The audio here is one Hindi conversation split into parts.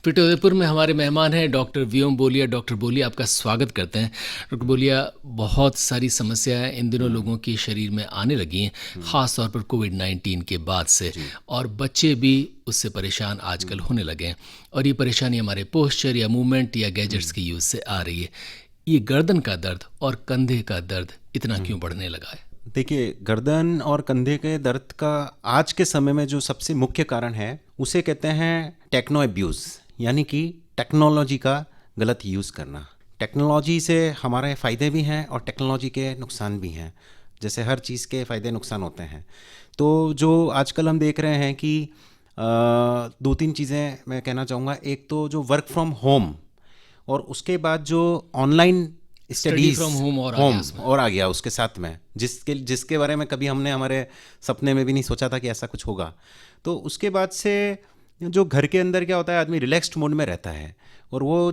फिट उदयपुर में हमारे मेहमान हैं डॉक्टर व्योम बोलिया। डॉक्टर बोलिया, आपका स्वागत करते हैं। डॉक्टर बोलिया, बहुत सारी समस्याएं इन दिनों हुँ, लोगों के शरीर में आने लगी हैं, हुँ, ख़ास तौर पर कोविड-19 के बाद से, जी, और बच्चे भी उससे परेशान हुँ, आजकल होने लगे हैं। और ये परेशानी हमारे पोस्चर या मूवमेंट या गैजेट्स हुँ, के यूज़ से आ रही है। ये गर्दन का दर्द और कंधे का दर्द इतना हुँ। क्यों बढ़ने लगा है? देखिए, गर्दन और कंधे के दर्द का आज के समय में जो सबसे मुख्य कारण है, उसे कहते हैं टेक्नो अब्यूज़, यानी कि टेक्नोलॉजी का गलत यूज़ करना। टेक्नोलॉजी से हमारे फ़ायदे भी हैं और टेक्नोलॉजी के नुकसान भी हैं। जैसे हर चीज़ के फ़ायदे नुकसान होते हैं। तो जो आजकल हम देख रहे हैं कि 2-3 चीज़ें मैं कहना चाहूँगा। एक तो जो वर्क फ्रॉम होम और उसके बाद जो online study studies from home और आ गया होम उसमें। और आ गया उसके साथ में, जिसके जिसके बारे में कभी हमने हमारे सपने में भी नहीं सोचा था कि ऐसा कुछ होगा। तो उसके बाद से जो घर के अंदर क्या होता है, आदमी रिलैक्स्ड मोड में रहता है और वो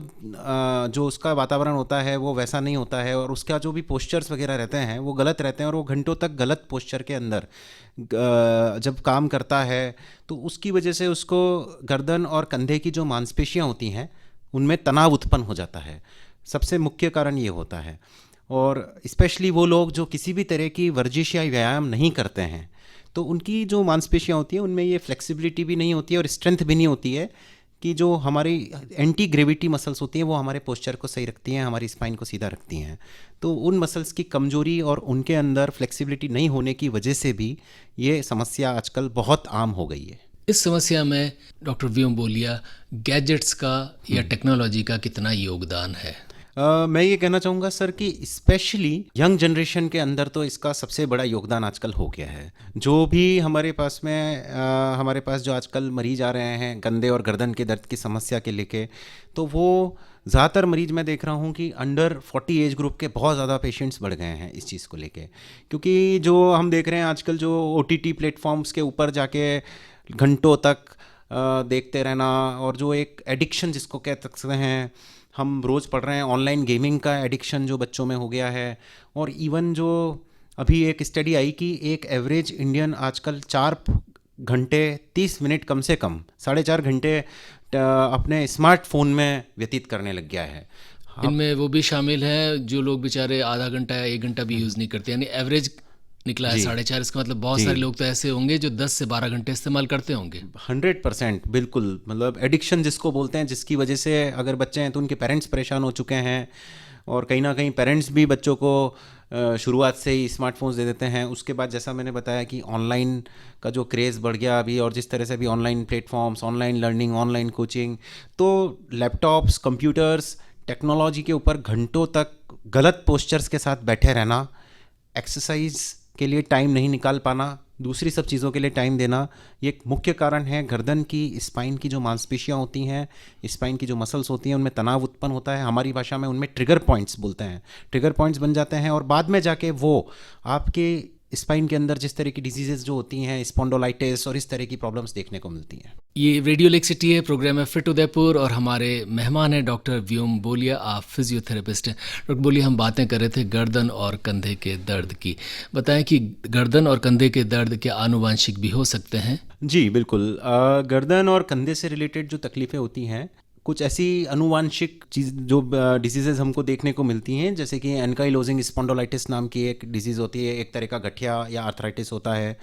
जो उसका वातावरण होता है वो वैसा नहीं होता है और उसका जो भी पोस्चर्स वगैरह रहते हैं वो गलत रहते हैं और वो घंटों तक गलत पोस्चर के अंदर जब काम करता है तो उसकी वजह से उसको गर्दन और कंधे की जो मांसपेशियां होती हैं उनमें तनाव उत्पन्न हो जाता है। सबसे मुख्य कारण ये होता है। और स्पेशली वो लोग जो किसी भी तरह की वर्जिश या व्यायाम नहीं करते हैं तो उनकी जो मांसपेशियां होती हैं उनमें ये फ्लेक्सिबिलिटी भी नहीं होती है और स्ट्रेंथ भी नहीं होती है कि जो हमारी एंटी ग्रेविटी मसल्स होती हैं वो हमारे पोस्चर को सही रखती हैं, हमारी स्पाइन को सीधा रखती हैं। तो उन मसल्स की कमजोरी और उनके अंदर फ्लेक्सिबिलिटी नहीं होने की वजह से भी ये समस्या आजकल बहुत आम हो गई है। इस समस्या में डॉक्टर व्योम बोलिया, गैजेट्स का या टेक्नोलॉजी का कितना योगदान है? मैं ये कहना चाहूँगा सर कि स्पेशली यंग जनरेशन के अंदर तो इसका सबसे बड़ा योगदान आजकल हो गया है। जो भी हमारे पास जो आजकल मरीज आ रहे हैं कंधे और गर्दन के दर्द की समस्या के लेके, तो वो ज़्यादातर मरीज मैं देख रहा हूँ कि अंडर 40 एज ग्रुप के बहुत ज़्यादा पेशेंट्स बढ़ गए हैं इस चीज़ को लेके। क्योंकि जो हम देख रहे हैं आजकल जो OTT प्लेटफॉर्म्स के ऊपर जाके घंटों तक देखते रहना और जो एक एडिक्शन जिसको कह सकते हैं, हम रोज़ पढ़ रहे हैं ऑनलाइन गेमिंग का एडिक्शन जो बच्चों में हो गया है। और इवन जो अभी एक स्टडी आई कि एक एवरेज इंडियन आजकल 4 घंटे 30 मिनट कम से कम 4.5 घंटे अपने स्मार्टफोन में व्यतीत करने लग गया है। अब इनमें वो भी शामिल हैं जो लोग बेचारे आधा घंटा या 1 घंटा भी यूज़ नहीं करते, यानी एवरेज निकला है जी 4.5। इसका मतलब बहुत जी सारे लोग तो ऐसे होंगे जो 10 से 12 घंटे इस्तेमाल करते होंगे। 100% बिल्कुल, मतलब एडिक्शन जिसको बोलते हैं, जिसकी वजह से अगर बच्चे हैं तो उनके पेरेंट्स परेशान हो चुके हैं और कहीं ना कहीं पेरेंट्स भी बच्चों को शुरुआत से ही स्मार्टफोन्स दे देते हैं। उसके बाद जैसा मैंने बताया कि ऑनलाइन का जो क्रेज़ बढ़ गया अभी और जिस तरह से अभी online platforms, online learning, online coaching, तो लैपटॉप्स, कंप्यूटर्स, टेक्नोलॉजी के ऊपर घंटों तक गलत पोस्चर्स के साथ बैठे रहना, एक्सरसाइज के लिए टाइम नहीं निकाल पाना, दूसरी सब चीज़ों के लिए टाइम देना, ये एक मुख्य कारण है। गर्दन की स्पाइन की जो मांसपेशियां होती हैं, स्पाइन की जो मसल्स होती हैं, उनमें तनाव उत्पन्न होता है। हमारी भाषा में उनमें ट्रिगर पॉइंट्स बोलते हैं, ट्रिगर पॉइंट्स बन जाते हैं और बाद में जाके वो आपके स्पाइन के अंदर जिस तरह की डिजीजेज जो होती हैं, स्पॉन्डोलाइटिस और इस तरह की प्रॉब्लम्स देखने को मिलती हैं। ये रेडियो लेक सिटी है, प्रोग्राम है फिट उदयपुर और हमारे मेहमान हैं डॉक्टर व्योम बोलिया। आप फिजियोथेरेपिस्ट हैं। डॉक्टर बोलिया, हम बातें कर रहे थे गर्दन और कंधे के दर्द की। बताएं कि गर्दन और कंधे के दर्द क्या आनुवांशिक भी हो सकते हैं? जी बिल्कुल, गर्दन और कंधे से रिलेटेड जो तकलीफ़ें होती हैं, कुछ ऐसी अनुवांशिक चीज़ जो डिजीज़ेज़ हमको देखने को मिलती हैं, जैसे कि एनकाइलोजिंग स्पॉन्डोलाइटिस नाम की एक डिजीज़ होती है, एक तरह का गठिया या आर्थराइटिस होता है।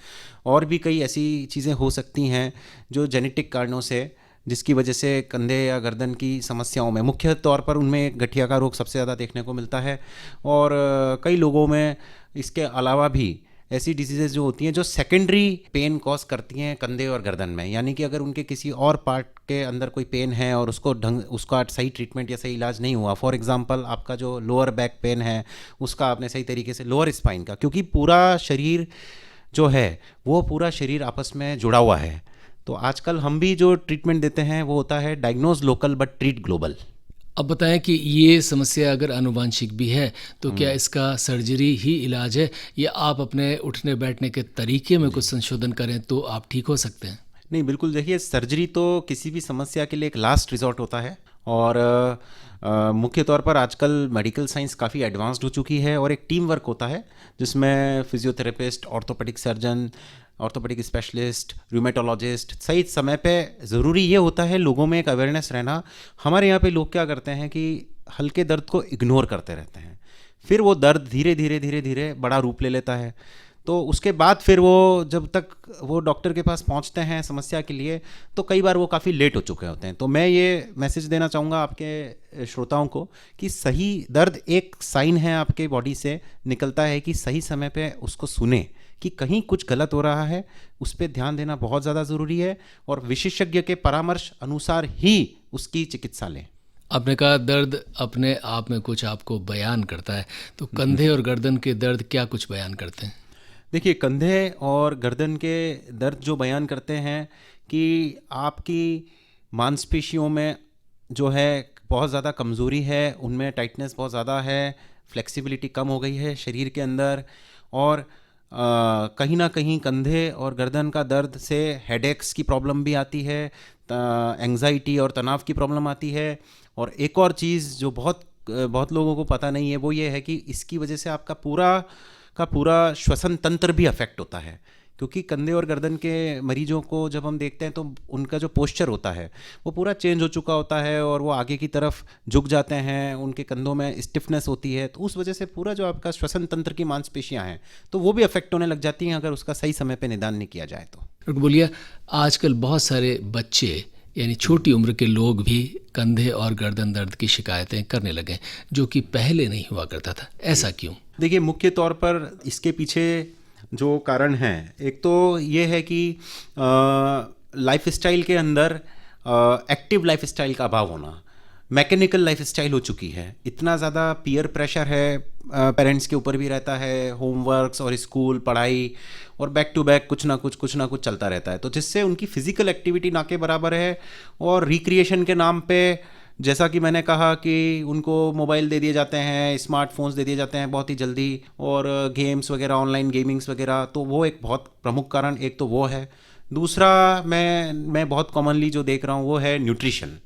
और भी कई ऐसी चीज़ें हो सकती हैं जो जेनेटिक कारणों से, जिसकी वजह से कंधे या गर्दन की समस्याओं में मुख्य तौर पर उनमें गठिया का रोग सबसे ज़्यादा देखने को मिलता है। और कई लोगों में इसके अलावा भी ऐसी डिजीज़ेज़ जो होती हैं जो सेकेंडरी पेन कॉज करती हैं कंधे और गर्दन में, यानी कि अगर उनके किसी और पार्ट के अंदर कोई पेन है और उसका सही ट्रीटमेंट या सही इलाज नहीं हुआ, फॉर एग्जांपल आपका जो लोअर बैक पेन है उसका आपने सही तरीके से, लोअर स्पाइन का, क्योंकि पूरा शरीर जो है वो पूरा शरीर आपस में जुड़ा हुआ है। तो आजकल हम भी जो ट्रीटमेंट देते हैं वो होता है diagnose local but treat global. अब बताएं कि ये समस्या अगर आनुवांशिक भी है तो क्या इसका सर्जरी ही इलाज है, या आप अपने उठने बैठने के तरीके में कुछ संशोधन करें तो आप ठीक हो सकते हैं? नहीं बिल्कुल, देखिए सर्जरी तो किसी भी समस्या के लिए एक लास्ट रिजॉर्ट होता है। और मुख्य तौर पर आजकल मेडिकल साइंस काफ़ी एडवांस्ड हो चुकी है और एक टीम वर्क होता है जिसमें physiotherapist, orthopaedic surgeon, orthopaedic specialist, rheumatologist, सही समय पे ज़रूरी ये होता है लोगों में एक अवेयरनेस रहना। हमारे यहाँ पे लोग क्या करते हैं कि हल्के दर्द को इग्नोर करते रहते हैं, फिर वो दर्द धीरे धीरे धीरे धीरे बड़ा रूप ले लेता है। तो उसके बाद फिर वो जब तक वो डॉक्टर के पास पहुंचते हैं समस्या के लिए, तो कई बार वो काफ़ी लेट हो चुके होते हैं। तो मैं ये मैसेज देना चाहूँगा आपके श्रोताओं को कि सही दर्द एक साइन है आपके बॉडी से निकलता है कि सही समय पे उसको सुने कि कहीं कुछ गलत हो रहा है, उस पर ध्यान देना बहुत ज़्यादा ज़रूरी है और विशेषज्ञ के परामर्श अनुसार ही उसकी चिकित्सा लें। आपने कहा दर्द अपने आप में कुछ आपको बयान करता है, तो कंधे और गर्दन के दर्द क्या कुछ बयान करते हैं? देखिए, कंधे और गर्दन के दर्द जो बयान करते हैं कि आपकी मांसपेशियों में जो है बहुत ज़्यादा कमज़ोरी है, उनमें टाइटनेस बहुत ज़्यादा है, फ्लेक्सिबिलिटी कम हो गई है शरीर के अंदर, और कहीं ना कहीं कंधे और गर्दन का दर्द से हेडेक्स की प्रॉब्लम भी आती है, एंग्जाइटी और तनाव की प्रॉब्लम आती है। और एक और चीज़ जो बहुत लोगों को पता नहीं है वो ये है कि इसकी वजह से आपका पूरा श्वसन तंत्र भी अफेक्ट होता है, क्योंकि कंधे और गर्दन के मरीजों को जब हम देखते हैं तो उनका जो पोस्चर होता है वो पूरा चेंज हो चुका होता है और वो आगे की तरफ झुक जाते हैं, उनके कंधों में स्टिफनेस होती है, तो उस वजह से पूरा जो आपका श्वसन तंत्र की मांसपेशियां हैं तो वो भी अफेक्ट होने लग जाती हैं अगर उसका सही समय पे निदान नहीं किया जाए तो। डॉक्टर बोलिया, आजकल बहुत सारे बच्चे यानी छोटी उम्र के लोग भी कंधे और गर्दन दर्द की शिकायतें करने लगे, जो कि पहले नहीं हुआ करता था, ऐसा क्यों? देखिए, मुख्य तौर पर इसके पीछे जो कारण हैं, एक तो ये है कि लाइफस्टाइल के अंदर एक्टिव लाइफस्टाइल का अभाव होना, मैकेनिकल लाइफस्टाइल हो चुकी है, इतना ज़्यादा पीयर प्रेशर है, पेरेंट्स के ऊपर भी रहता है, होमवर्क्स और स्कूल पढ़ाई और बैक टू बैक कुछ ना कुछ चलता रहता है, तो जिससे उनकी फिजिकल एक्टिविटी ना के बराबर है। और रिक्रिएशन के नाम पे, जैसा कि मैंने कहा कि उनको मोबाइल दे दिए जाते हैं, स्मार्टफोन्स दे दिए जाते हैं बहुत ही जल्दी, और गेम्स वगैरह, ऑनलाइन गेमिंग्स वगैरह, तो वो एक बहुत प्रमुख कारण एक तो वो है। दूसरा मैं बहुत कॉमनली जो देख रहा हूँ वो है न्यूट्रिशन,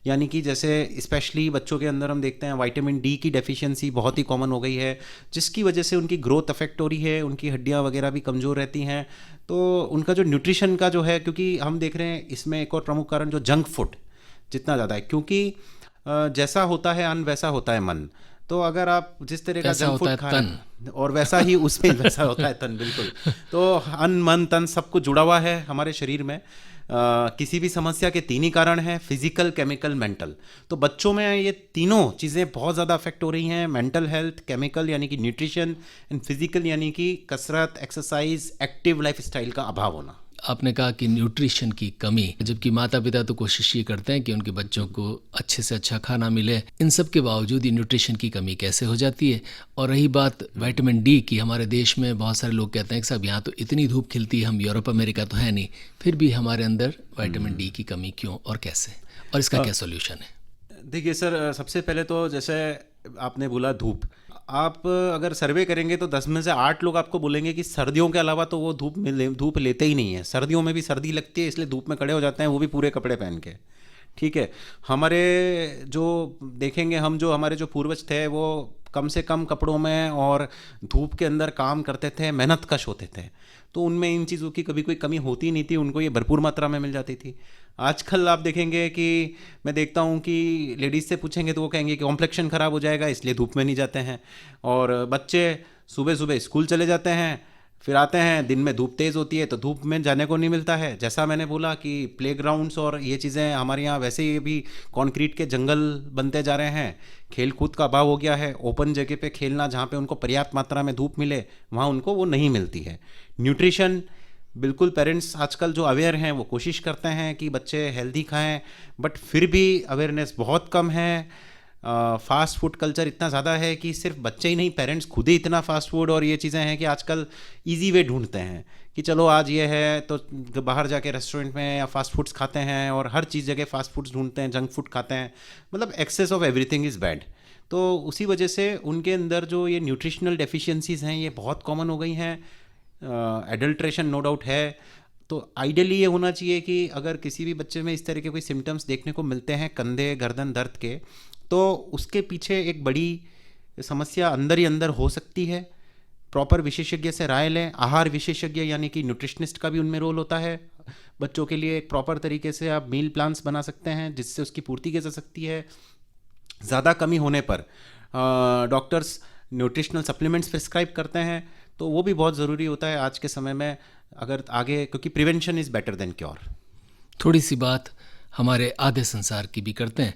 यानी कि जैसे स्पेशली बच्चों के अंदर हम देखते हैं विटामिन डी की डेफिशिएंसी बहुत ही कॉमन हो गई है, जिसकी वजह से उनकी ग्रोथ अफेक्ट हो रही है, उनकी हड्डियाँ वगैरह भी कमज़ोर रहती हैं। तो उनका जो न्यूट्रिशन का जो है, क्योंकि हम देख रहे हैं इसमें एक और प्रमुख कारण जो जंक फूड जितना ज़्यादा है, क्योंकि जैसा होता है अन्न वैसा होता है मन, तो अगर आप जिस तरह का जंक फूड खा रहे हैं और वैसा ही उसमें वैसा होता है तन, बिल्कुल। तो अन्न मन तन सब कुछ जुड़ा हुआ है हमारे शरीर में। किसी भी समस्या के तीन ही कारण हैं, फिजिकल, केमिकल, मेंटल। तो बच्चों में ये तीनों चीज़ें बहुत ज़्यादा अफेक्ट हो रही हैं, मेंटल हेल्थ, केमिकल यानी कि न्यूट्रिशन, एंड फिजिकल यानी कि कसरत, एक्सरसाइज, एक्टिव लाइफस्टाइल का अभाव होना। आपने कहा कि न्यूट्रिशन की कमी, जबकि माता पिता तो कोशिश ये करते हैं कि उनके बच्चों को अच्छे से अच्छा खाना मिले, इन सब के बावजूद ये न्यूट्रिशन की कमी कैसे हो जाती है? और रही बात विटामिन डी की, हमारे देश में बहुत सारे लोग कहते हैं कि साहब यहाँ तो इतनी धूप खिलती है, हम यूरोप अमेरिका तो है नहीं, फिर भी हमारे अंदर विटामिन डी की कमी क्यों और कैसे, और इसका क्या सोल्यूशन है? देखिए सर, सबसे पहले तो जैसे आपने बोला धूप, आप अगर सर्वे करेंगे तो 10 में से 8 लोग आपको बोलेंगे कि सर्दियों के अलावा तो वो धूप लेते ही नहीं है। सर्दियों में भी सर्दी लगती है इसलिए धूप में खड़े हो जाते हैं, वो भी पूरे कपड़े पहन के। ठीक है, हमारे जो देखेंगे, हम जो हमारे जो पूर्वज थे वो कम से कम कपड़ों में और धूप के अंदर काम करते थे, मेहनत कश होते थे, तो उनमें इन चीज़ों की कभी कोई कमी होती नहीं थी, उनको ये भरपूर मात्रा में मिल जाती थी। आजकल आप देखेंगे कि मैं देखता हूँ कि लेडीज़ से पूछेंगे तो वो कहेंगे कि कॉम्प्लेक्शन ख़राब हो जाएगा इसलिए धूप में नहीं जाते हैं, और बच्चे सुबह सुबह स्कूल चले जाते हैं, फिर आते हैं, दिन में धूप तेज़ होती है तो धूप में जाने को नहीं मिलता है। जैसा मैंने बोला कि प्लेग्राउंड्स और ये चीज़ें हमारे यहाँ वैसे ही भी कंक्रीट के जंगल बनते जा रहे हैं, खेल कूद का अभाव हो गया है, ओपन जगह पे खेलना जहाँ पे उनको पर्याप्त मात्रा में धूप मिले वहाँ उनको वो नहीं मिलती है। न्यूट्रिशन, बिल्कुल पेरेंट्स आजकल जो अवेयर हैं वो कोशिश करते हैं कि बच्चे हेल्दी खाएँ, बट फिर भी अवेयरनेस बहुत कम है। फास्ट फूड कल्चर इतना ज़्यादा है कि सिर्फ बच्चे ही नहीं, पेरेंट्स खुद ही इतना फास्ट फूड और ये चीज़ें हैं कि आजकल इजी वे ढूंढते हैं कि चलो आज ये है तो बाहर जाके रेस्टोरेंट में या फास्ट फूड्स खाते हैं, और हर चीज़ जगह फास्ट फूड्स ढूंढते हैं, जंक फूड खाते हैं, मतलब excess of everything is bad. तो उसी वजह से उनके अंदर जो ये न्यूट्रिशनल डेफिशिएंसीज हैं ये बहुत कॉमन हो गई हैं। एडल्ट्रेशन नो डाउट है। तो आइडियली ये होना चाहिए कि अगर किसी भी बच्चे में इस तरह के कोई सिम्टम्स देखने को मिलते हैं कंधे गर्दन दर्द के, तो उसके पीछे एक बड़ी समस्या अंदर ही अंदर हो सकती है। प्रॉपर विशेषज्ञ से राय लें। आहार विशेषज्ञ यानी कि न्यूट्रिशनिस्ट का भी उनमें रोल होता है। बच्चों के लिए एक प्रॉपर तरीके से आप मील प्लान्स बना सकते हैं जिससे उसकी पूर्ति की जा सकती है। ज़्यादा कमी होने पर डॉक्टर्स न्यूट्रिशनल सप्लीमेंट्स प्रिस्क्राइब करते हैं, तो वो भी बहुत ज़रूरी होता है आज के समय में, अगर आगे, क्योंकि prevention is better than cure. थोड़ी सी बात हमारे आधे संसार की भी करते हैं।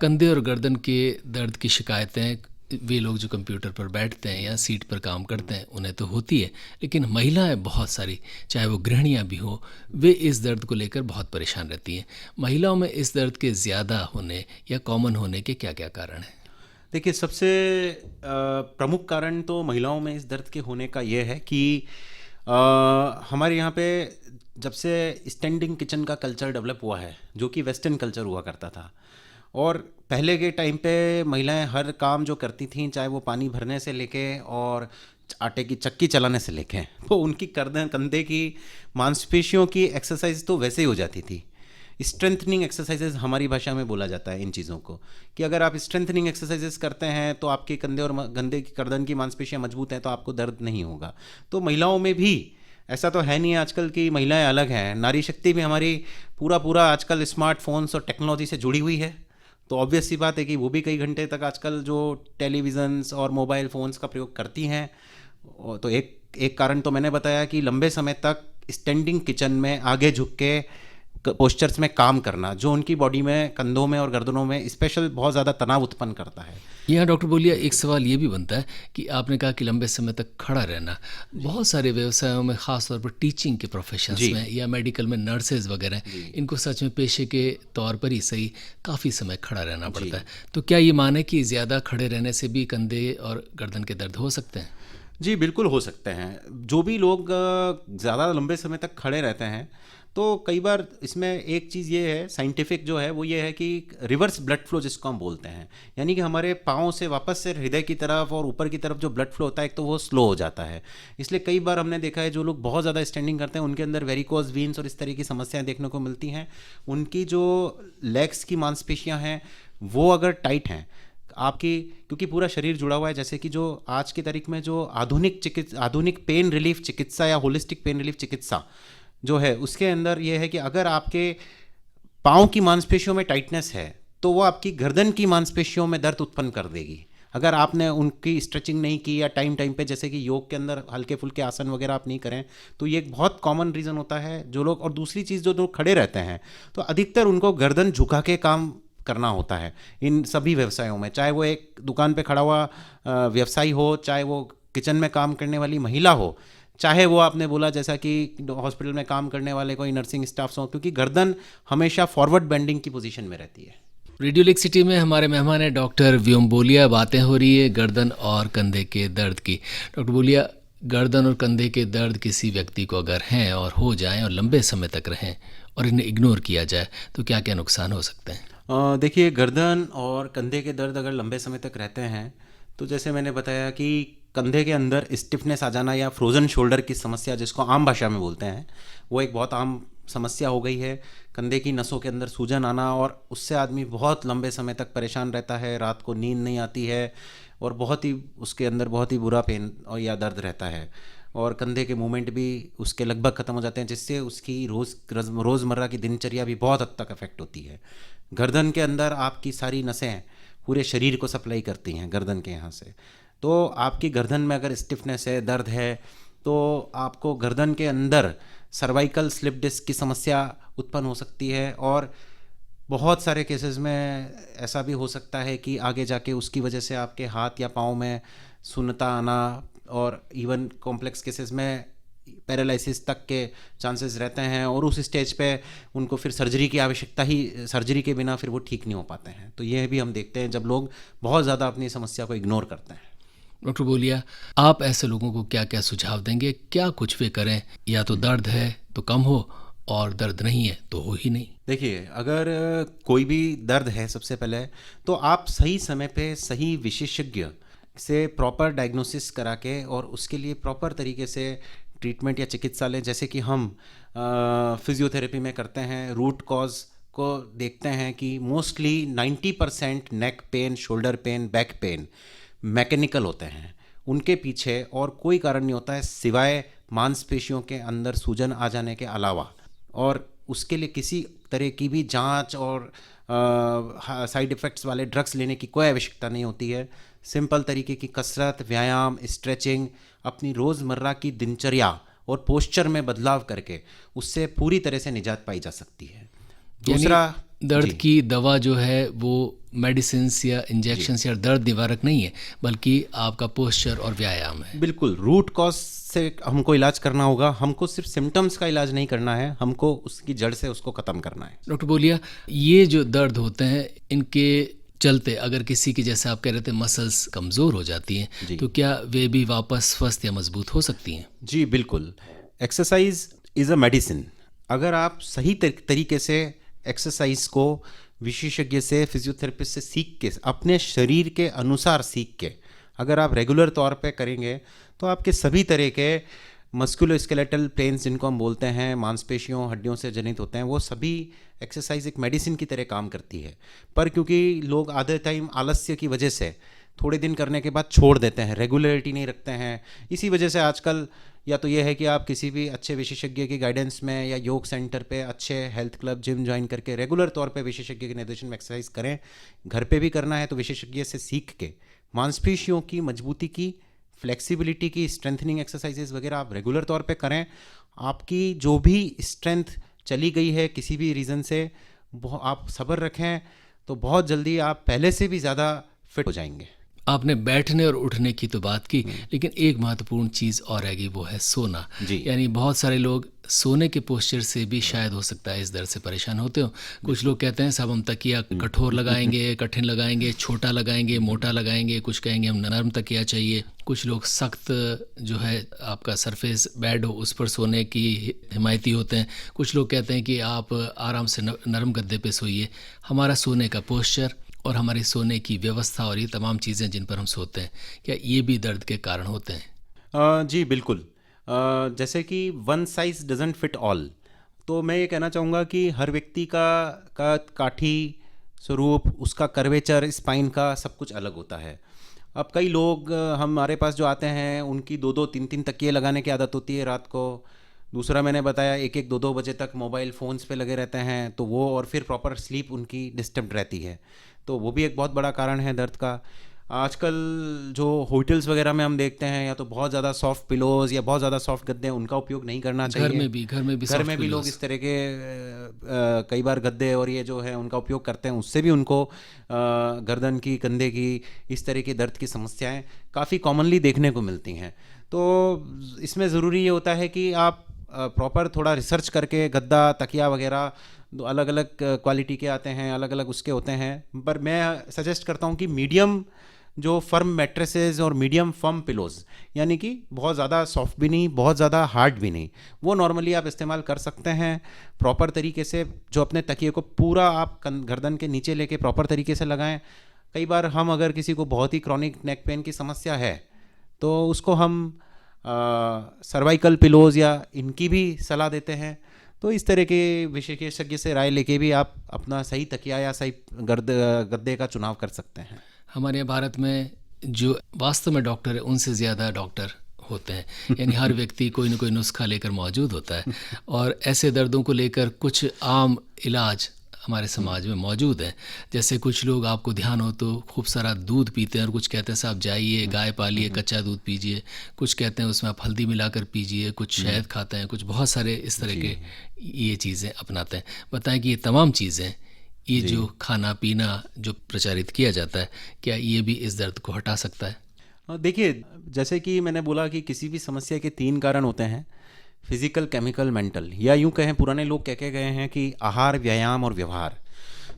कंधे और गर्दन के दर्द की शिकायतें वे लोग जो कंप्यूटर पर बैठते हैं या सीट पर काम करते हैं उन्हें तो होती है, लेकिन महिलाएं बहुत सारी, चाहे वो गृहिणियां भी हो, वे इस दर्द को लेकर बहुत परेशान रहती हैं। महिलाओं में इस दर्द के ज़्यादा होने या कॉमन होने के क्या क्या कारण हैं? देखिए, सबसे प्रमुख कारण तो महिलाओं में इस दर्द के होने का ये है कि हमारे यहाँ पे जब से स्टैंडिंग किचन का कल्चर डेवलप हुआ है, जो कि वेस्टर्न कल्चर हुआ करता था, और पहले के टाइम पे महिलाएं हर काम जो करती थीं, चाहे वो पानी भरने से लेके और आटे की चक्की चलाने से लेके, वो उनकी कंधे की मांसपेशियों की एक्सरसाइज तो वैसे ही हो जाती थी। स्ट्रेंथनिंग एक्सरसाइजेज हमारी भाषा में बोला जाता है इन चीज़ों को, कि अगर आप स्ट्रेंथनिंग एक्सरसाइजेज करते हैं तो आपके कंधे और गंदे की गर्दन की मांसपेशियां मजबूत हैं, तो आपको दर्द नहीं होगा। तो महिलाओं में भी ऐसा तो है नहीं आजकल की महिलाएं अलग हैं। नारी शक्ति भी हमारी पूरा आजकल स्मार्टफोन्स और टेक्नोलॉजी से जुड़ी हुई है, तो ऑब्वियस सी बात है कि वो भी कई घंटे तक आजकल जो टेलीविज़न्स और मोबाइल फ़ोन्स का प्रयोग करती हैं। तो एक कारण तो मैंने बताया कि लंबे समय तक स्टैंडिंग किचन में आगे झुक के पोस्चर्स में काम करना, जो उनकी बॉडी में, कंधों में और गर्दनों में स्पेशल बहुत ज़्यादा तनाव उत्पन्न करता है। यहाँ डॉक्टर बोलिया एक सवाल ये भी बनता है कि आपने कहा कि लंबे समय तक खड़ा रहना, बहुत सारे व्यवसायों में, ख़ास तौर पर टीचिंग के प्रोफेशंस में या मेडिकल में नर्सेज वगैरह, इनको सच में पेशे के तौर पर ही सही काफ़ी समय खड़ा रहना पड़ता है। तो क्या ये माने कि ज़्यादा खड़े रहने से भी कंधे और गर्दन के दर्द हो सकते हैं? जी, बिल्कुल हो सकते हैं। जो भी लोग ज़्यादा लंबे समय तक खड़े रहते हैं, तो कई बार इसमें एक चीज़ ये है, साइंटिफिक जो है वो ये है कि रिवर्स ब्लड फ्लो जिसको हम बोलते हैं, यानी कि हमारे पाँव से वापस से हृदय की तरफ और ऊपर की तरफ जो ब्लड फ्लो होता है, एक तो वो स्लो हो जाता है। इसलिए कई बार हमने देखा है जो लोग बहुत ज़्यादा स्टैंडिंग करते हैं उनके अंदर वेरिकोज वीन्स और इस तरह की समस्याएं देखने को मिलती हैं। उनकी जो लेग्स की मांसपेशियाँ हैं वो अगर टाइट हैं आपकी, क्योंकि पूरा शरीर जुड़ा हुआ है, जैसे कि जो आज की तारीख में जो आधुनिक पेन रिलीफ चिकित्सा या होलिस्टिक पेन रिलीफ चिकित्सा जो है, उसके अंदर ये है कि अगर आपके पाँव की मांसपेशियों में टाइटनेस है तो वो आपकी गर्दन की मांसपेशियों में दर्द उत्पन्न कर देगी। अगर आपने उनकी स्ट्रेचिंग नहीं की या टाइम पे, जैसे कि योग के अंदर हल्के फुल्के आसन वगैरह आप नहीं करें, तो ये एक बहुत कॉमन रीज़न होता है जो लोग। और दूसरी चीज़, जो लोग खड़े रहते हैं तो अधिकतर उनको गर्दन झुका के काम करना होता है इन सभी व्यवसायों में, चाहे वो एक दुकान पे खड़ा हुआ व्यवसायी हो, चाहे वो किचन में काम करने वाली महिला हो, चाहे वो आपने बोला जैसा कि हॉस्पिटल में काम करने वाले कोई नर्सिंग स्टाफ्स हो, क्योंकि गर्दन हमेशा फॉरवर्ड बेंडिंग की पोजीशन में रहती है। रेडियो लेक सिटी में हमारे मेहमान है डॉक्टर व्योम बोलिया। बातें हो रही है गर्दन और कंधे के दर्द की। डॉक्टर बोलिया, गर्दन और कंधे के दर्द किसी व्यक्ति को अगर हैं और हो जाएं और लंबे समय तक रहें और इन्हें इग्नोर किया जाए तो क्या क्या नुकसान हो सकते हैं? देखिए, गर्दन और कंधे के दर्द अगर लंबे समय तक रहते हैं तो जैसे मैंने बताया कि कंधे के अंदर स्टिफनेस आ जाना या फ्रोज़न शोल्डर की समस्या, जिसको आम भाषा में बोलते हैं, वो एक बहुत आम समस्या हो गई है। कंधे की नसों के अंदर सूजन आना, और उससे आदमी बहुत लंबे समय तक परेशान रहता है, रात को नींद नहीं आती है और बहुत ही उसके अंदर बहुत ही बुरा पेन और या दर्द रहता है, और कंधे के मूवमेंट भी उसके लगभग ख़त्म हो जाते हैं, जिससे उसकी रोज़मर्रा की दिनचर्या भी बहुत हद तक अफेक्ट होती है। गर्दन के अंदर आपकी सारी नसें पूरे शरीर को सप्लाई करती हैं गर्दन के यहाँ से, तो आपकी गर्दन में अगर स्टिफनेस है, दर्द है, तो आपको गर्दन के अंदर सर्वाइकल स्लिप डिस्क की समस्या उत्पन्न हो सकती है, और बहुत सारे केसेस में ऐसा भी हो सकता है कि आगे जाके उसकी वजह से आपके हाथ या पाँव में सुन्नता आना, और इवन कॉम्प्लेक्स केसेस में पैरालिसिस तक के चांसेस रहते हैं, और उस स्टेज पे उनको फिर सर्जरी की आवश्यकता ही, सर्जरी के बिना फिर वो ठीक नहीं हो पाते हैं। तो ये भी हम देखते हैं जब लोग बहुत ज़्यादा अपनी समस्या को इग्नोर करते हैं। डॉक्टर बोलिया, आप ऐसे लोगों को क्या क्या सुझाव देंगे? क्या कुछ वे करें? या तो दर्द है तो कम हो, और दर्द नहीं है तो हो ही नहीं। देखिए, अगर कोई भी दर्द है, सबसे पहले तो आप सही समय पे सही विशेषज्ञ से प्रॉपर डायग्नोसिस करा के और उसके लिए प्रॉपर तरीके से ट्रीटमेंट या चिकित्सा लें। जैसे कि हम फिजियोथेरेपी में करते हैं, रूट कॉज को देखते हैं कि mostly 90% neck pain, shoulder pain, back pain mechanical होते हैं, उनके पीछे और कोई कारण नहीं होता है सिवाय मांसपेशियों के अंदर सूजन आ जाने के अलावा, और उसके लिए किसी तरह की भी जांच और साइड इफ़ेक्ट्स वाले ड्रग्स लेने की कोई आवश्यकता नहीं होती है। सिंपल तरीके की कसरत, व्यायाम, स्ट्रेचिंग, अपनी रोज़मर्रा की दिनचर्या और पोस्चर में बदलाव करके उससे पूरी तरह से निजात पाई जा सकती है। दूसरा, दर्द की दवा जो है वो मेडिसिन्स या इंजेक्शंस या दर्द निवारक नहीं है, बल्कि आपका पोस्चर और व्यायाम है। बिल्कुल रूट कॉज से हमको इलाज करना होगा। हमको सिर्फ सिम्टम्स का इलाज नहीं करना है, हमको उसकी जड़ से उसको ख़त्म करना है। डॉक्टर बोलिया, ये जो दर्द होते हैं इनके चलते अगर किसी की, जैसे आप कह रहे थे, मसल्स कमज़ोर हो जाती हैं, तो क्या वे भी वापस स्वस्थ या मजबूत हो सकती हैं? जी बिल्कुल। Exercise is a medicine. अगर आप सही तरीके से एक्सरसाइज को विशेषज्ञ से, फिजियोथेरेपिस्ट से सीख के, अपने शरीर के अनुसार सीख के अगर आप रेगुलर तौर पे करेंगे तो आपके सभी तरह के मस्कुलोस्केलेटल पेन्स, जिनको हम बोलते हैं, मांसपेशियों हड्डियों से जनित होते हैं, वो सभी एक्सरसाइज एक मेडिसिन की तरह काम करती है। पर क्योंकि लोग आधे टाइम आलस्य की वजह से थोड़े दिन करने के बाद छोड़ देते हैं, रेगुलरिटी नहीं रखते हैं, इसी वजह से आजकल या तो ये है कि आप किसी भी अच्छे विशेषज्ञ की गाइडेंस में या योग सेंटर पे, अच्छे हेल्थ क्लब, जिम ज्वाइन करके रेगुलर तौर पे विशेषज्ञ के निर्देशन में एक्सरसाइज करें। घर पे भी करना है तो विशेषज्ञ से सीख के मांसपेशियों की मजबूती की, फ्लेक्सिबिलिटी की, स्ट्रेंथनिंग एक्सरसाइजेज वगैरह आप रेगुलर तौर पे करें। आपकी जो भी स्ट्रेंथ चली गई है किसी भी रीज़न से, आप सब्र रखें तो बहुत जल्दी आप पहले से भी ज़्यादा फिट हो जाएंगे। आपने बैठने और उठने की तो बात की, लेकिन एक महत्वपूर्ण चीज़ और रहेगी, वो है सोना। यानी बहुत सारे लोग सोने के पोस्चर से भी शायद हो सकता है इस दर्द से परेशान होते हो। कुछ लोग कहते हैं साहब हम तकिया कठोर लगाएंगे, कठिन लगाएंगे, छोटा लगाएंगे, मोटा लगाएंगे, कुछ कहेंगे हम नरम तकिया चाहिए, कुछ लोग सख्त जो है आपका सरफेस बेड हो उस पर सोने की हिमायती होते हैं, कुछ लोग कहते हैं कि आप आराम से नरम गद्दे पे सोइए। हमारा सोने का पोस्चर और हमारी सोने की व्यवस्था और ये तमाम चीज़ें जिन पर हम सोते हैं, क्या ये भी दर्द के कारण होते हैं? जी बिल्कुल। जैसे कि one size doesn't fit all, तो मैं ये कहना चाहूँगा कि हर व्यक्ति का काठी स्वरूप, उसका कर्वेचर, स्पाइन का सब कुछ अलग होता है। अब कई लोग हमारे पास जो आते हैं उनकी 2-2, 3-3 तकिए लगाने की आदत होती है रात को। दूसरा मैंने बताया 1-1, 2-2 बजे तक मोबाइल फ़ोन्स पे लगे रहते हैं, तो वो और फिर प्रॉपर स्लीप उनकी डिस्टर्ब रहती है, तो वो भी एक बहुत बड़ा कारण है दर्द का। आजकल जो होटल्स वगैरह में हम देखते हैं, या तो बहुत ज़्यादा सॉफ्ट पिलोज़ या बहुत ज़्यादा सॉफ्ट गद्दे, उनका उपयोग नहीं करना चाहिए। घर में भी लोग इस तरह के कई बार गद्दे और ये जो है उनका उपयोग करते हैं, उससे भी उनको गर्दन की, कंधे की, इस तरह की दर्द की समस्याएं काफ़ी कॉमनली देखने को मिलती हैं। तो इसमें ज़रूरी ये होता है कि आप प्रॉपर थोड़ा रिसर्च करके, गद्दा, तकिया वगैरह अलग अलग क्वालिटी के आते हैं, अलग अलग उसके होते हैं, पर मैं सजेस्ट करता हूँ कि मीडियम जो फर्म मैट्रेसेस और मीडियम फर्म पिलोज़, यानी कि बहुत ज़्यादा सॉफ्ट भी नहीं, बहुत ज़्यादा हार्ड भी नहीं, वो नॉर्मली आप इस्तेमाल कर सकते हैं प्रॉपर तरीके से। जो अपने तकिए को पूरा आप गर्दन के नीचे लेके प्रॉपर तरीके से लगाएं। कई बार हम अगर किसी को बहुत ही क्रॉनिक नेक पेन की समस्या है तो उसको हम सर्वाइकल पिलोज़ या इनकी भी सलाह देते हैं। तो इस तरह के विशेषज्ञ से राय लेके भी आप अपना सही तकिया या सही गद्दे का चुनाव कर सकते हैं। हमारे भारत में जो वास्तव में डॉक्टर है उनसे ज़्यादा डॉक्टर होते हैं, यानी हर व्यक्ति कोई ना कोई नुस्खा लेकर मौजूद होता है, और ऐसे दर्दों को लेकर कुछ आम इलाज हमारे समाज में मौजूद हैं। जैसे कुछ लोग, आपको ध्यान हो तो, खूब सारा दूध पीते हैं और कुछ कहते हैं साहब जाइए गाय पालिए, कच्चा दूध पीजिए, कुछ कहते हैं उसमें आप हल्दी मिलाकर पीजिए, कुछ शहद खाते हैं, कुछ बहुत सारे इस तरह के ये चीज़ें अपनाते हैं। बताएं कि ये तमाम चीज़ें, ये जो खाना पीना जो प्रचारित किया जाता है, क्या ये भी इस दर्द को हटा सकता है? देखिए, जैसे कि मैंने बोला कि किसी भी समस्या के 3 कारण होते हैं, फिजिकल, केमिकल, मेंटल, या यूं कहें पुराने लोग कह के गए हैं कि आहार, व्यायाम और व्यवहार।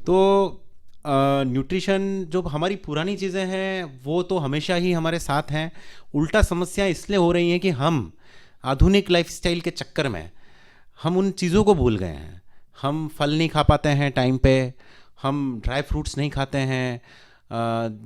तो न्यूट्रिशन जो हमारी पुरानी चीज़ें हैं वो तो हमेशा ही हमारे साथ हैं। उल्टा समस्या इसलिए हो रही हैं कि हम आधुनिक लाइफस्टाइल के चक्कर में हम उन चीज़ों को भूल गए हैं। हम फल नहीं खा पाते हैं टाइम पे, हम ड्राई फ्रूट्स नहीं खाते हैं।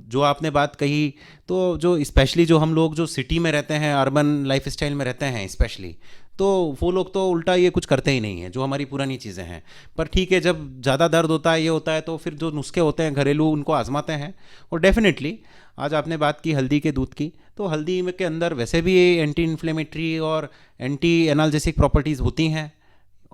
जो आपने बात कही, तो जो स्पेशली जो हम लोग जो सिटी में रहते हैं, अर्बन लाइफस्टाइल में रहते हैं स्पेशली, तो वो लोग तो उल्टा ये कुछ करते ही नहीं है, जो हमारी पुरानी चीज़ें हैं। पर ठीक है, जब ज़्यादा दर्द होता है, ये होता है, तो फिर जो नुस्खे होते हैं घरेलू उनको आजमाते हैं। और डेफिनेटली आज आपने बात की हल्दी के दूध की, तो हल्दी के अंदर वैसे भी एंटी इन्फ्लेमेटरी और एंटी एनाल्जेसिक प्रॉपर्टीज़ होती हैं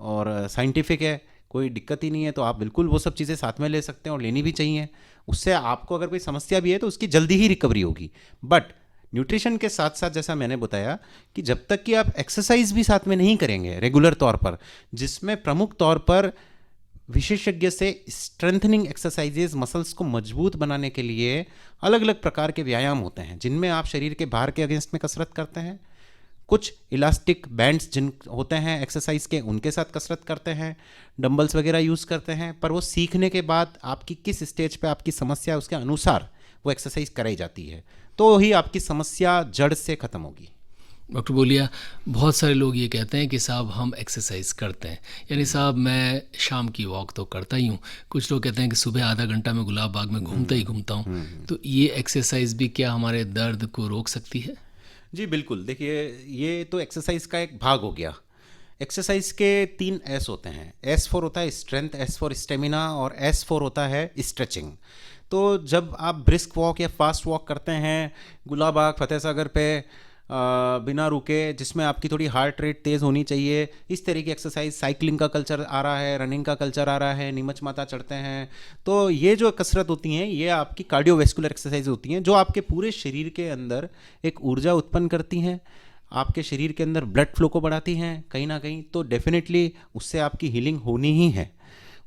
और साइंटिफिक है, कोई दिक्कत ही नहीं है। तो आप बिल्कुल वो सब चीज़ें साथ में ले सकते हैं और लेनी भी चाहिए। उससे आपको अगर कोई समस्या भी है तो उसकी जल्दी ही रिकवरी होगी। बट न्यूट्रिशन के साथ साथ जैसा मैंने बताया कि जब तक कि आप एक्सरसाइज भी साथ में नहीं करेंगे रेगुलर तौर पर, जिसमें प्रमुख तौर पर विशेषज्ञ से स्ट्रेंथनिंग एक्सरसाइजेज मसल्स को मजबूत बनाने के लिए अलग अलग प्रकार के व्यायाम होते हैं, जिनमें आप शरीर के भार के अगेंस्ट में कसरत करते हैं, कुछ इलास्टिक बैंड्स जिन होते हैं एक्सरसाइज के उनके साथ कसरत करते हैं, डंबल्स वगैरह यूज़ करते हैं। पर वो सीखने के बाद आपकी किस स्टेज पे आपकी समस्या है उसके अनुसार वो एक्सरसाइज कराई जाती है, तो ही आपकी समस्या जड़ से ख़त्म होगी। डॉक्टर बोलिया, बहुत सारे लोग ये कहते हैं कि साहब हम एक्सरसाइज करते हैं, यानी साहब मैं शाम की वॉक तो करता ही हूँ, कुछ लोग कहते हैं कि सुबह आधा घंटा मैं गुलाब बाग में घूमता ही घूमता हूँ, तो ये एक्सरसाइज भी क्या हमारे दर्द को रोक सकती है? जी बिल्कुल, देखिए ये तो एक्सरसाइज का एक भाग हो गया। एक्सरसाइज के 3 एस होते हैं। S होता है स्ट्रेंथ, S फॉर स्टेमिना और S होता है स्ट्रेचिंग। तो जब आप ब्रिस्क वॉक या फास्ट वॉक करते हैं गुलाब बाग फतेह सागर पे बिना रुके, जिसमें आपकी थोड़ी हार्ट रेट तेज़ होनी चाहिए, इस तरह की एक्सरसाइज, साइकिलिंग का कल्चर आ रहा है, रनिंग का कल्चर आ रहा है, नीमच माता चढ़ते हैं, तो ये जो कसरत होती हैं ये आपकी कार्डियोवैस्कुलर एक्सरसाइज होती हैं, जो आपके पूरे शरीर के अंदर एक ऊर्जा उत्पन्न करती हैं, आपके शरीर के अंदर ब्लड फ्लो को बढ़ाती हैं कहीं ना कहीं। तो डेफिनेटली उससे आपकी हीलिंग होनी ही है।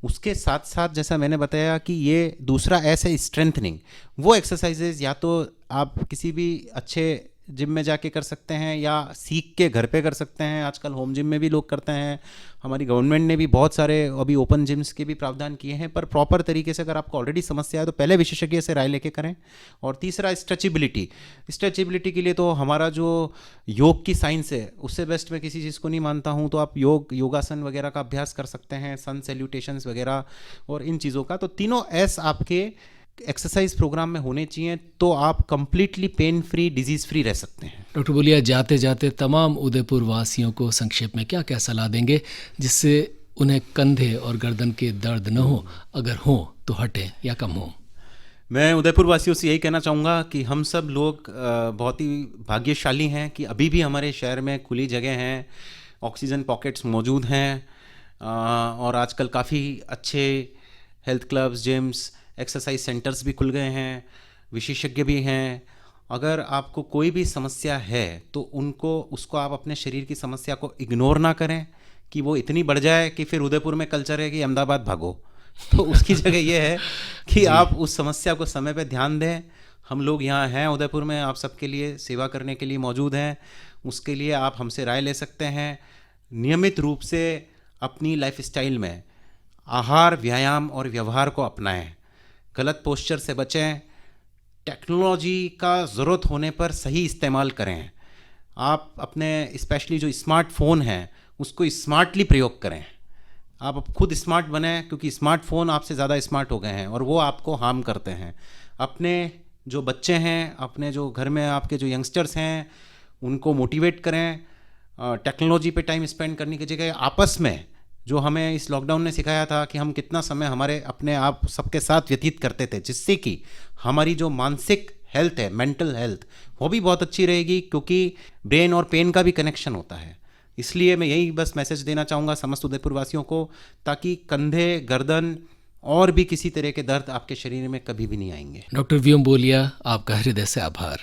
उसके साथ साथ जैसा मैंने बताया कि ये दूसरा ऐसा स्ट्रेंथनिंग, वो एक्सरसाइजेज या तो आप किसी भी अच्छे जिम में जाके कर सकते हैं या सीख के घर पे कर सकते हैं। आजकल होम जिम में भी लोग करते हैं। हमारी गवर्नमेंट ने भी बहुत सारे अभी ओपन जिम्स के भी प्रावधान किए हैं। पर प्रॉपर तरीके से अगर आपको ऑलरेडी समस्या है तो पहले विशेषज्ञ से राय लेके करें। और तीसरा स्ट्रेचेबिलिटी। स्ट्रेचेबिलिटी के लिए तो हमारा जो योग की साइंस है उससे बेस्ट मैं किसी चीज़ को नहीं मानता हूँ। तो आप योगासन वगैरह का अभ्यास कर सकते हैं, सन सैल्यूटेशंस वगैरह और इन चीज़ों का। तो तीनों एस आपके एक्सरसाइज प्रोग्राम में होने चाहिए, तो आप completely pain free, disease free रह सकते हैं। डॉक्टर बोलिया, जाते जाते तमाम उदयपुर वासियों को संक्षेप में क्या क्या सलाह देंगे जिससे उन्हें कंधे और गर्दन के दर्द न हो, अगर हो तो हटे या कम हो? मैं उदयपुर वासियों से यही कहना चाहूँगा कि हम सब लोग बहुत ही भाग्यशाली हैं कि अभी भी हमारे शहर में खुली जगह हैं, ऑक्सीजन पॉकेट्स मौजूद हैं और आजकल काफ़ी अच्छे health clubs, gyms, exercise centres भी खुल गए हैं, विशेषज्ञ भी हैं। अगर आपको कोई भी समस्या है तो उसको आप अपने शरीर की समस्या को इग्नोर ना करें कि वो इतनी बढ़ जाए कि फिर उदयपुर में कल्चर है कि अहमदाबाद भागो। तो उसकी जगह ये है कि आप उस समस्या को समय पे ध्यान दें। हम लोग यहाँ हैं उदयपुर में, आप सबके लिए सेवा करने के लिए मौजूद हैं। उसके लिए आप हमसे राय ले सकते हैं। नियमित रूप से अपनी लाइफस्टाइल में आहार, व्यायाम और व्यवहार को अपनाएं। गलत पोस्चर से बचें। टेक्नोलॉजी का ज़रूरत होने पर सही इस्तेमाल करें। आप अपने स्पेशली जो स्मार्टफोन है उसको स्मार्टली प्रयोग करें। आप खुद स्मार्ट बने, क्योंकि स्मार्टफोन आपसे ज़्यादा स्मार्ट हो गए हैं और वो आपको हार्म करते हैं। अपने जो बच्चे हैं, अपने जो घर में आपके जो यंगस्टर्स हैं, उनको मोटिवेट करें। टेक्नोलॉजी पे टाइम स्पेंड करने की जगह आपस में, जो हमें इस लॉकडाउन ने सिखाया था कि हम कितना समय हमारे अपने आप सबके साथ व्यतीत करते थे, जिससे कि हमारी जो मानसिक हेल्थ है, मेंटल हेल्थ, वो भी बहुत अच्छी रहेगी, क्योंकि ब्रेन और पेन का भी कनेक्शन होता है। इसलिए मैं यही बस मैसेज देना चाहूँगा समस्त उदयपुर वासियों को, ताकि कंधे, गर्दन और भी किसी तरह के दर्द आपके शरीर में कभी भी नहीं आएंगे। डॉक्टर व्योम बोलिया, आपका हृदय से आभार।